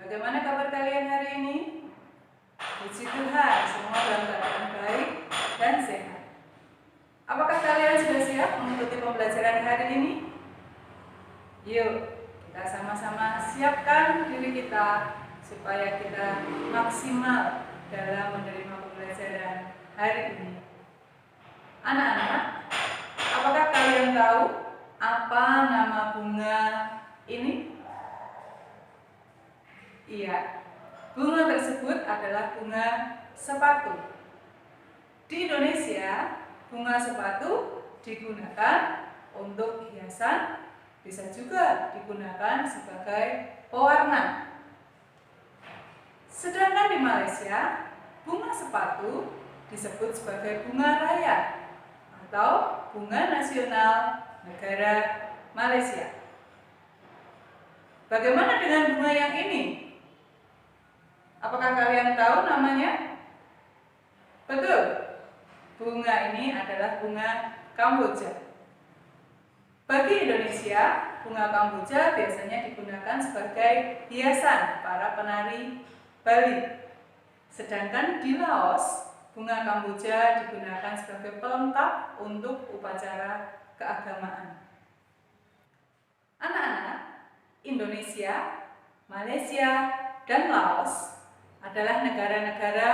Bagaimana kabar kalian hari ini? Puji Tuhan, semua dalam keadaan baik dan sehat. Apakah kalian sudah siap mengikuti pembelajaran hari ini? Yuk, kita sama-sama siapkan diri kita supaya kita maksimal dalam menerima pembelajaran hari ini. Anak-anak, apakah kalian tahu apa nama bunga ini? Iya, bunga tersebut adalah bunga sepatu. Di Indonesia, bunga sepatu digunakan untuk hiasan, bisa juga digunakan sebagai pewarna. Sedangkan di Malaysia, bunga sepatu disebut sebagai bunga raya atau bunga nasional negara Malaysia. Bagaimana dengan bunga yang ini? Apakah kalian tahu namanya? Betul, bunga ini adalah bunga Kamboja. Bagi Indonesia, bunga Kamboja biasanya digunakan sebagai hiasan para penari Bali. Sedangkan di Laos, bunga Kamboja digunakan sebagai pelengkap untuk upacara keagamaan. Anak-anak, Indonesia, Malaysia, dan Laos adalah negara-negara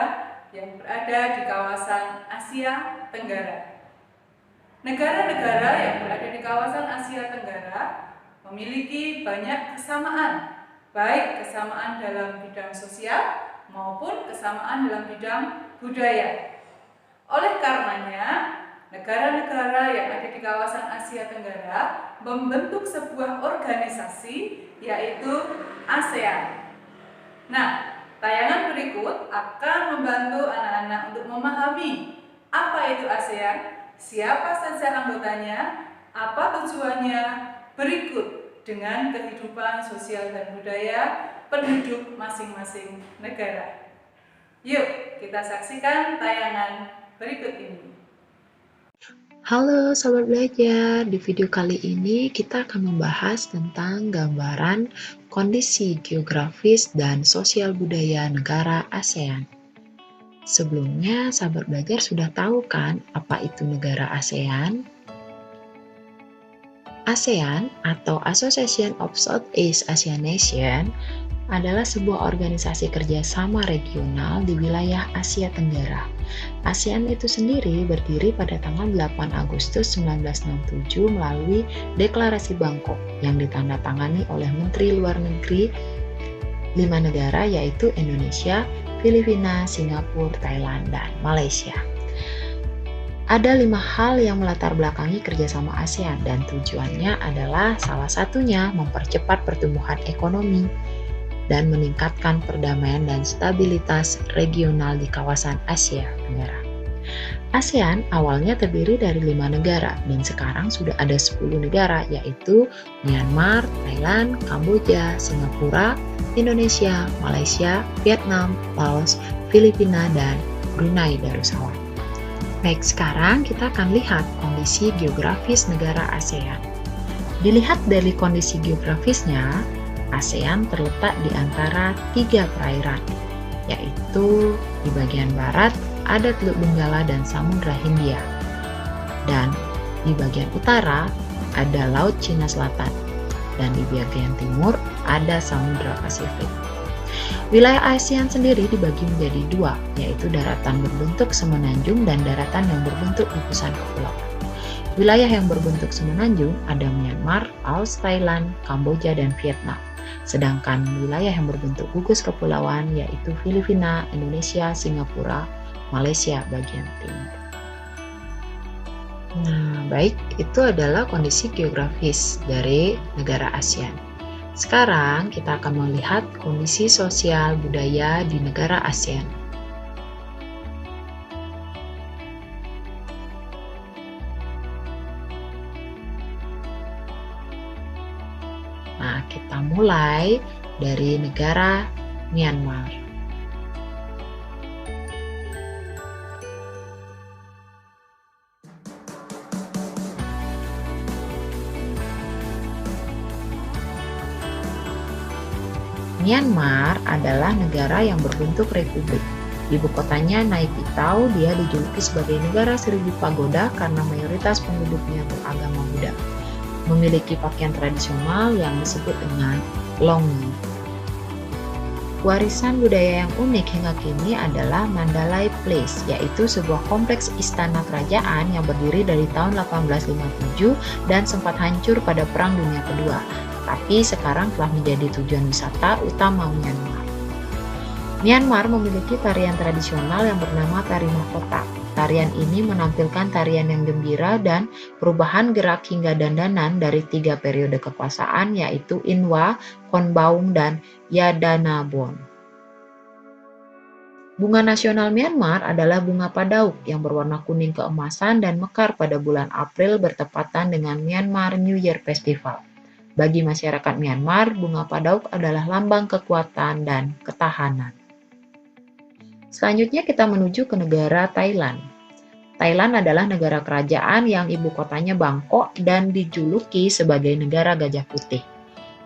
yang berada di kawasan Asia Tenggara. Negara-negara yang berada di kawasan Asia Tenggara memiliki banyak kesamaan, baik kesamaan dalam bidang sosial maupun kesamaan dalam bidang budaya. Oleh karenanya, negara-negara yang ada di kawasan Asia Tenggara membentuk sebuah organisasi, yaitu ASEAN. Nah, tayangan berikut akan membantu anak-anak untuk memahami apa itu ASEAN, siapa saja anggotanya, apa tujuannya, berikut dengan kehidupan sosial dan budaya penduduk masing-masing negara. Yuk, kita saksikan tayangan berikut ini. Halo Sobat Belajar, di video kali ini kita akan membahas tentang gambaran kondisi geografis dan sosial budaya negara ASEAN. Sebelumnya, Sahabat Belajar sudah tahu kan apa itu negara ASEAN? ASEAN atau Association of Southeast Asian Nations adalah sebuah organisasi kerjasama regional di wilayah Asia Tenggara. ASEAN itu sendiri berdiri pada tanggal 8 Agustus 1967 melalui Deklarasi Bangkok yang ditandatangani oleh Menteri Luar Negeri 5 negara yaitu Indonesia, Filipina, Singapura, Thailand, dan Malaysia. Ada 5 hal yang melatar belakangi kerjasama ASEAN dan tujuannya adalah salah satunya mempercepat pertumbuhan ekonomi dan meningkatkan perdamaian dan stabilitas regional di kawasan Asia Tenggara. ASEAN awalnya terdiri dari 5 negara dan sekarang sudah ada 10 negara yaitu Myanmar, Thailand, Kamboja, Singapura, Indonesia, Malaysia, Vietnam, Laos, Filipina, dan Brunei Darussalam. Baik, sekarang kita akan lihat kondisi geografis negara ASEAN. Dilihat dari kondisi geografisnya, ASEAN terletak di antara 3 perairan, yaitu di bagian barat ada Teluk Benggala dan Samudra Hindia, dan di bagian utara ada Laut Cina Selatan, dan di bagian timur ada Samudra Pasifik. Wilayah ASEAN sendiri dibagi menjadi 2, yaitu daratan berbentuk semenanjung dan daratan yang berbentuk gugusan kepulauan. Wilayah yang berbentuk semenanjung ada Myanmar, Laos, Thailand, Kamboja, dan Vietnam. Sedangkan wilayah yang berbentuk gugus kepulauan yaitu Filipina, Indonesia, Singapura, Malaysia bagian timur. Nah, baik, itu adalah kondisi geografis dari negara ASEAN. Sekarang kita akan melihat kondisi sosial budaya di negara ASEAN. Nah, kita mulai dari negara Myanmar. Myanmar adalah negara yang berbentuk republik. Ibu kotanya Naypyidaw. Dia dijuluki sebagai negara 1000 pagoda karena mayoritas penduduknya beragama Buddha. Memiliki pakaian tradisional yang disebut dengan longi. Warisan budaya yang unik hingga kini adalah Mandalay Place, yaitu sebuah kompleks istana kerajaan yang berdiri dari tahun 1857 dan sempat hancur pada Perang Dunia Kedua, tapi sekarang telah menjadi tujuan wisata utama Myanmar. Myanmar memiliki tarian tradisional yang bernama tari mahkota. Tarian ini menampilkan tarian yang gembira dan perubahan gerak hingga dandanan dari 3 periode kekuasaan, yaitu Inwa, Konbaung, dan Yadanabon. Bunga nasional Myanmar adalah bunga padauk yang berwarna kuning keemasan dan mekar pada bulan April bertepatan dengan Myanmar New Year Festival. Bagi masyarakat Myanmar, bunga padauk adalah lambang kekuatan dan ketahanan. Selanjutnya kita menuju ke negara Thailand. Thailand adalah negara kerajaan yang ibu kotanya Bangkok dan dijuluki sebagai negara gajah putih.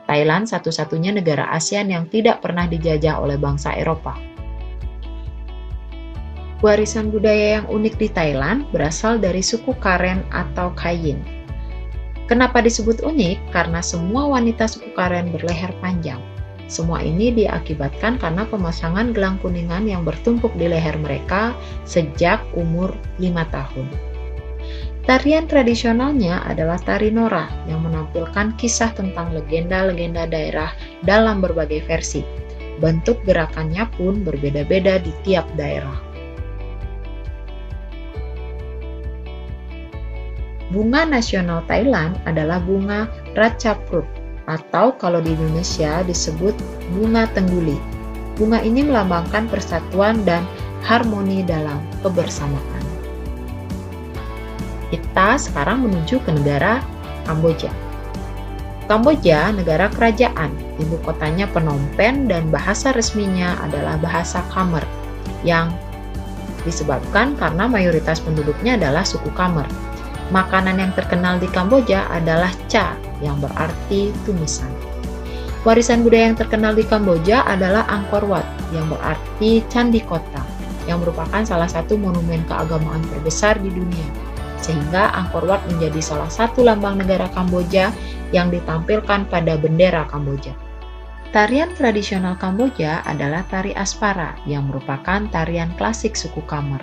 Thailand satu-satunya negara ASEAN yang tidak pernah dijajah oleh bangsa Eropa. Warisan budaya yang unik di Thailand berasal dari suku Karen atau Kayin. Kenapa disebut unik? Karena semua wanita suku Karen berleher panjang. Semua ini diakibatkan karena pemasangan gelang kuningan yang bertumpuk di leher mereka sejak umur 5 tahun. Tarian tradisionalnya adalah tari Nora yang menampilkan kisah tentang legenda-legenda daerah dalam berbagai versi. Bentuk gerakannya pun berbeda-beda di tiap daerah. Bunga nasional Thailand adalah bunga Ratchaprut, atau kalau di Indonesia disebut bunga tengguli. Bunga ini melambangkan persatuan dan harmoni dalam kebersamaan. Kita sekarang menuju ke negara Kamboja. Kamboja negara kerajaan, ibu kotanya Phnom Penh dan bahasa resminya adalah bahasa Khmer yang disebabkan karena mayoritas penduduknya adalah suku Khmer. Makanan yang terkenal di Kamboja adalah cha yang berarti tumisan. Warisan budaya yang terkenal di Kamboja adalah Angkor Wat yang berarti candi kota, yang merupakan salah satu monumen keagamaan terbesar di dunia. Sehingga Angkor Wat menjadi salah satu lambang negara Kamboja yang ditampilkan pada bendera Kamboja. Tarian tradisional Kamboja adalah tari Aspara yang merupakan tarian klasik suku Khmer.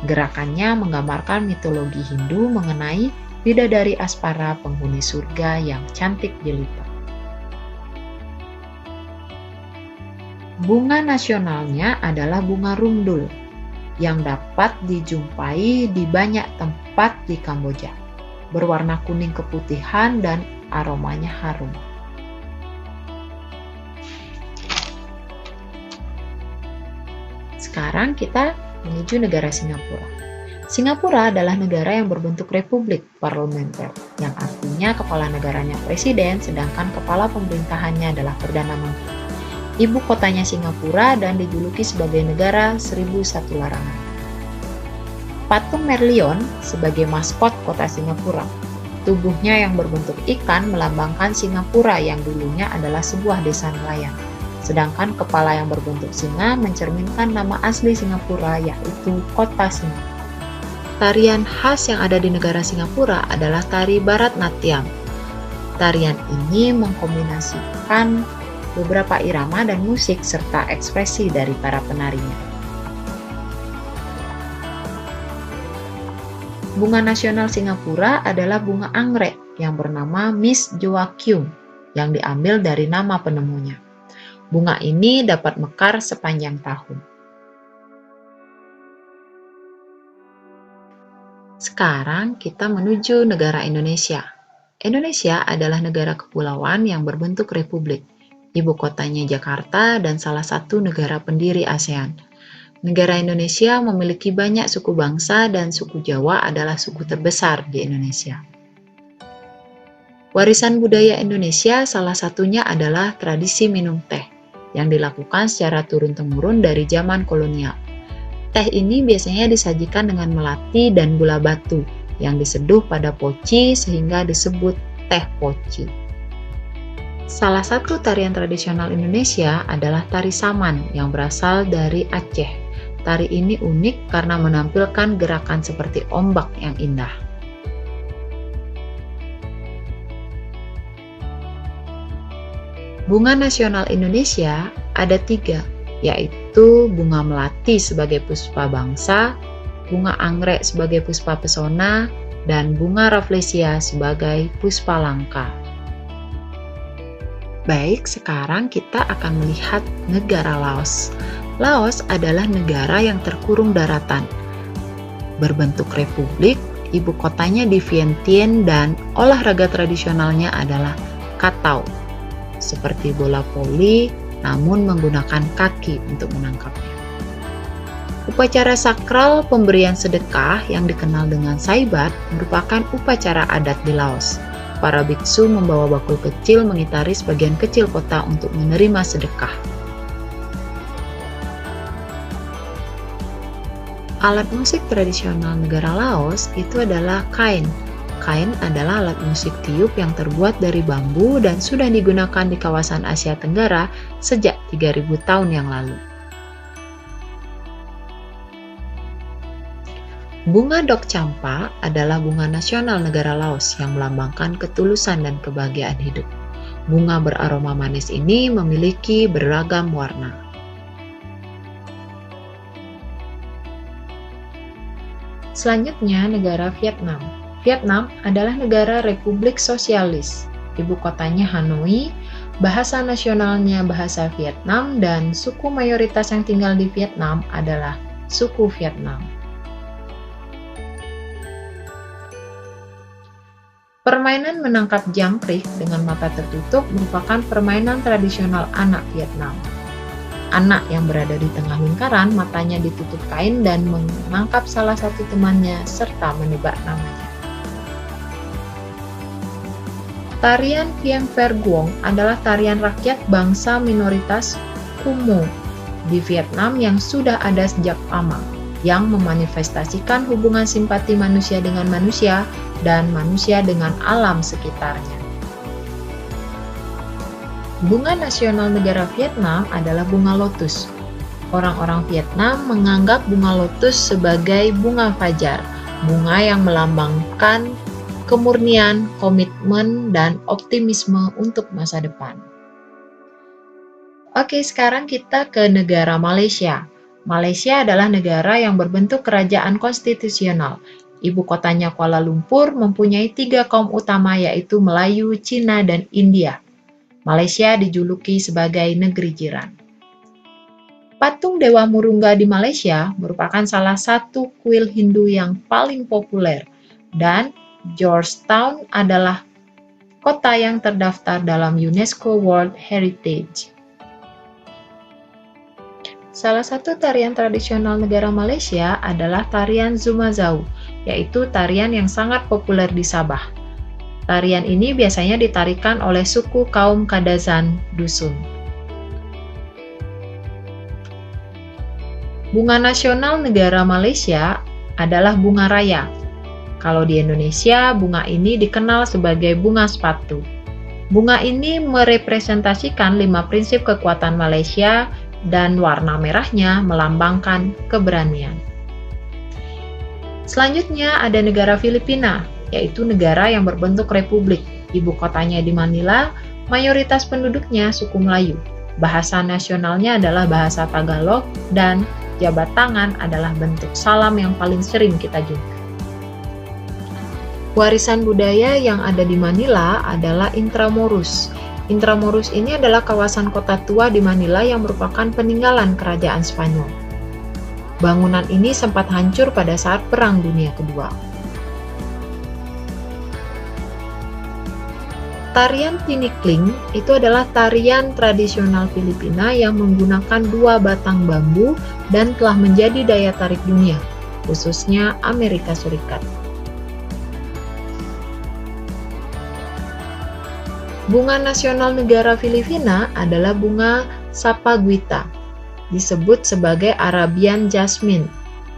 Gerakannya menggambarkan mitologi Hindu mengenai bidadari Aspara penghuni surga yang cantik jelita. Bunga nasionalnya adalah bunga rumdul yang dapat dijumpai di banyak tempat di Kamboja. Berwarna kuning keputihan dan aromanya harum. Sekarang kita menuju negara Singapura. Singapura adalah negara yang berbentuk republik parlementer, yang artinya kepala negaranya presiden, sedangkan kepala pemerintahannya adalah perdana menteri. Ibu kotanya Singapura dan dijuluki sebagai negara 1001 larangan. Patung Merlion sebagai maskot kota Singapura. Tubuhnya yang berbentuk ikan melambangkan Singapura yang dulunya adalah sebuah desa nelayan. Sedangkan kepala yang berbentuk singa mencerminkan nama asli Singapura, yaitu kota Singapura. Tarian khas yang ada di negara Singapura adalah tari Bharatnatyam. Tarian ini mengkombinasikan beberapa irama dan musik serta ekspresi dari para penarinya. Bunga nasional Singapura adalah bunga anggrek yang bernama Miss Joaquim yang diambil dari nama penemunya. Bunga ini dapat mekar sepanjang tahun. Sekarang kita menuju negara Indonesia. Indonesia adalah negara kepulauan yang berbentuk republik. Ibu kotanya Jakarta dan salah satu negara pendiri ASEAN. Negara Indonesia memiliki banyak suku bangsa dan suku Jawa adalah suku terbesar di Indonesia. Warisan budaya Indonesia salah satunya adalah tradisi minum teh yang dilakukan secara turun-temurun dari zaman kolonial. Teh ini biasanya disajikan dengan melati dan gula batu yang diseduh pada poci sehingga disebut teh poci. Salah satu tarian tradisional Indonesia adalah tari Saman yang berasal dari Aceh. Tari ini unik karena menampilkan gerakan seperti ombak yang indah. Bunga nasional Indonesia ada 3, yaitu bunga melati sebagai puspa bangsa, bunga anggrek sebagai puspa pesona, dan bunga rafflesia sebagai puspa langka. Baik, sekarang kita akan melihat negara Laos. Laos adalah negara yang terkurung daratan, berbentuk republik, ibu kotanya di Vientiane, dan olahraga tradisionalnya adalah katau, seperti bola voli, namun menggunakan kaki untuk menangkapnya. Upacara sakral pemberian sedekah yang dikenal dengan saibat merupakan upacara adat di Laos. Para biksu membawa bakul kecil mengitari sebagian kecil kota untuk menerima sedekah. Alat musik tradisional negara Laos itu adalah kain. Kain adalah alat musik tiup yang terbuat dari bambu dan sudah digunakan di kawasan Asia Tenggara sejak 3000 tahun yang lalu. Bunga Dok Campa adalah bunga nasional negara Laos yang melambangkan ketulusan dan kebahagiaan hidup. Bunga beraroma manis ini memiliki beragam warna. Selanjutnya, negara Vietnam. Vietnam adalah negara republik sosialis. Ibu kotanya Hanoi, bahasa nasionalnya bahasa Vietnam, dan suku mayoritas yang tinggal di Vietnam adalah suku Vietnam. Permainan menangkap jangkrik dengan mata tertutup merupakan permainan tradisional anak Vietnam. Anak yang berada di tengah lingkaran, matanya ditutup kain dan menangkap salah satu temannya serta menebak namanya. Tarian Vieng Pher Guong adalah tarian rakyat bangsa minoritas Khmer di Vietnam yang sudah ada sejak lama, yang memanifestasikan hubungan simpati manusia dengan manusia dan manusia dengan alam sekitarnya. Bunga nasional negara Vietnam adalah bunga lotus. Orang-orang Vietnam menganggap bunga lotus sebagai bunga fajar, bunga yang melambangkan kemurnian, komitmen, dan optimisme untuk masa depan. Oke, sekarang kita ke negara Malaysia. Malaysia adalah negara yang berbentuk kerajaan konstitusional. Ibu kotanya Kuala Lumpur, mempunyai 3 kaum utama yaitu Melayu, Cina, dan India. Malaysia dijuluki sebagai negeri jiran. Patung Dewa Murungga di Malaysia merupakan salah satu kuil Hindu yang paling populer, dan Georgetown adalah kota yang terdaftar dalam UNESCO World Heritage. Salah satu tarian tradisional negara Malaysia adalah tarian Zumazau, yaitu tarian yang sangat populer di Sabah. Tarian ini biasanya ditarikan oleh suku kaum Kadazan Dusun. Bunga nasional negara Malaysia adalah bunga raya. Kalau di Indonesia, bunga ini dikenal sebagai bunga sepatu. Bunga ini merepresentasikan 5 prinsip kekuatan Malaysia dan warna merahnya melambangkan keberanian. Selanjutnya ada negara Filipina, yaitu negara yang berbentuk republik. Ibu kotanya di Manila, mayoritas penduduknya suku Melayu. Bahasa nasionalnya adalah bahasa Tagalog, dan jabat tangan adalah bentuk salam yang paling sering kita jumpai. Warisan budaya yang ada di Manila adalah Intramuros. Intramuros ini adalah kawasan kota tua di Manila yang merupakan peninggalan kerajaan Spanyol. Bangunan ini sempat hancur pada saat Perang Dunia Kedua. Tarian tinikling itu adalah tarian tradisional Filipina yang menggunakan 2 batang bambu dan telah menjadi daya tarik dunia, khususnya Amerika Serikat. Bunga nasional negara Filipina adalah bunga sapaguita, disebut sebagai Arabian Jasmine,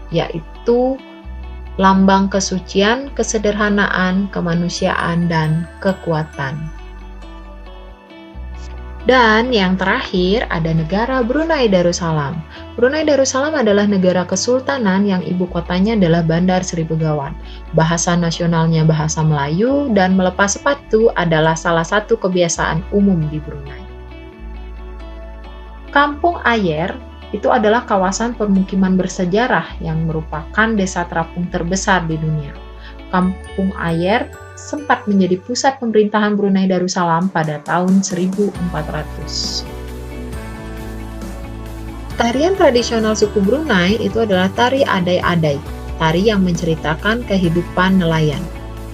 yaitu lambang kesucian, kesederhanaan, kemanusiaan, dan kekuatan. Dan yang terakhir ada negara Brunei Darussalam. Brunei Darussalam adalah negara kesultanan yang ibu kotanya adalah Bandar Seri Begawan. Bahasa nasionalnya bahasa Melayu dan melepas sepatu adalah salah satu kebiasaan umum di Brunei. Kampung Ayer itu adalah kawasan permukiman bersejarah yang merupakan desa terapung terbesar di dunia. Kampung Ayer sempat menjadi pusat pemerintahan Brunei Darussalam pada tahun 1400. Tarian tradisional suku Brunei itu adalah tari adai-adai, tari yang menceritakan kehidupan nelayan.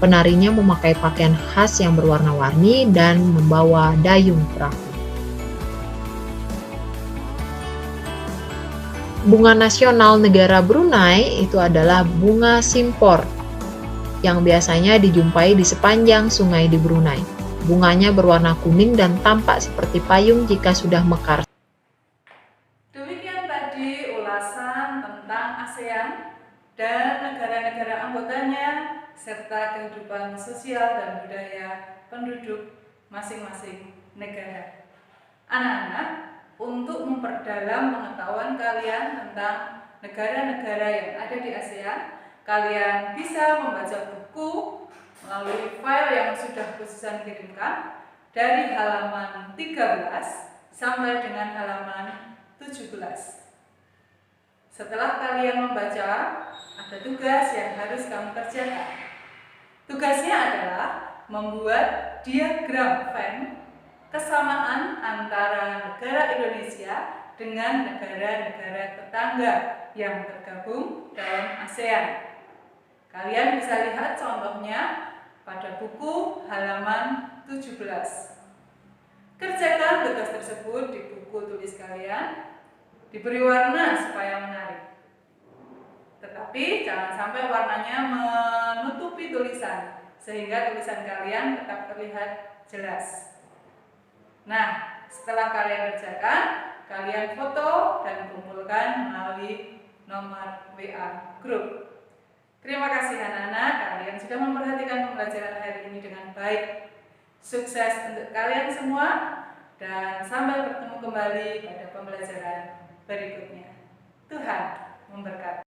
Penarinya memakai pakaian khas yang berwarna-warni dan membawa dayung perahu. Bunga nasional negara Brunei itu adalah bunga simpor, yang biasanya dijumpai di sepanjang sungai di Brunei. Bunganya berwarna kuning dan tampak seperti payung jika sudah mekar. Demikian tadi ulasan tentang ASEAN dan negara-negara anggotanya serta kehidupan sosial dan budaya penduduk masing-masing negara. Anak-anak, untuk memperdalam pengetahuan kalian tentang negara-negara yang ada di ASEAN, kalian bisa membaca buku melalui file yang sudah Susan kirimkan dari halaman 13 sampai dengan halaman 17. Setelah kalian membaca, ada tugas yang harus kamu kerjakan. Tugasnya adalah membuat diagram Venn kesamaan antara negara Indonesia dengan negara-negara tetangga yang tergabung dalam ASEAN. Kalian bisa lihat contohnya pada buku halaman 17. Kerjakan tugas tersebut di buku tulis kalian, diberi warna supaya menarik. Tetapi jangan sampai warnanya menutupi tulisan, sehingga tulisan kalian tetap terlihat jelas. Nah, setelah kalian kerjakan, kalian foto dan kumpulkan melalui nomor WA grup. Terima kasih anak-anak, kalian sudah memperhatikan pembelajaran hari ini dengan baik. Sukses untuk kalian semua dan sampai bertemu kembali pada pembelajaran berikutnya. Tuhan memberkati.